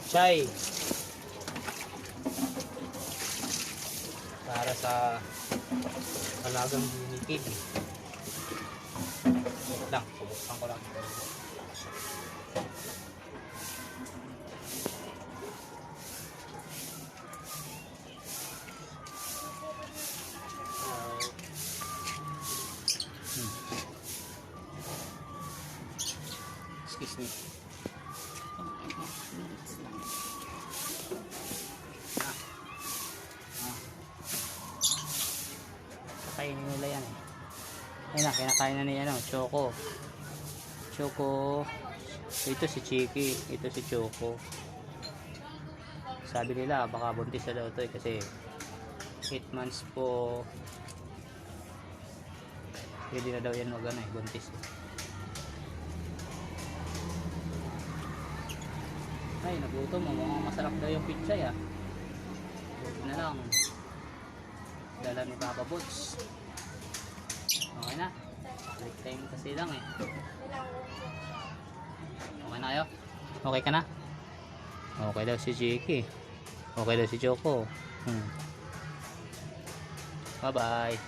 Chai. Para sa alagang guinea pig. Wait lang, subuksan ko lang. Excuse me. Kainin nila yan eh. Ayun na, kinakain na niya Choco. Choco. Ito si Chiki, ito si Choco. Sabi nila baka buntis na daw ito eh, kasi 8 months po. Pwede na daw yan buntis eh. Ay, nagutom mo. Mukhang masarap daw yung pizza ya. Buti na lang. Dala ni Papa Boots. Okay na. Break time kasi lang eh. Okay na kayo? Okay ka na? Okay daw si Jiki. Okay daw si Choco. Bye bye.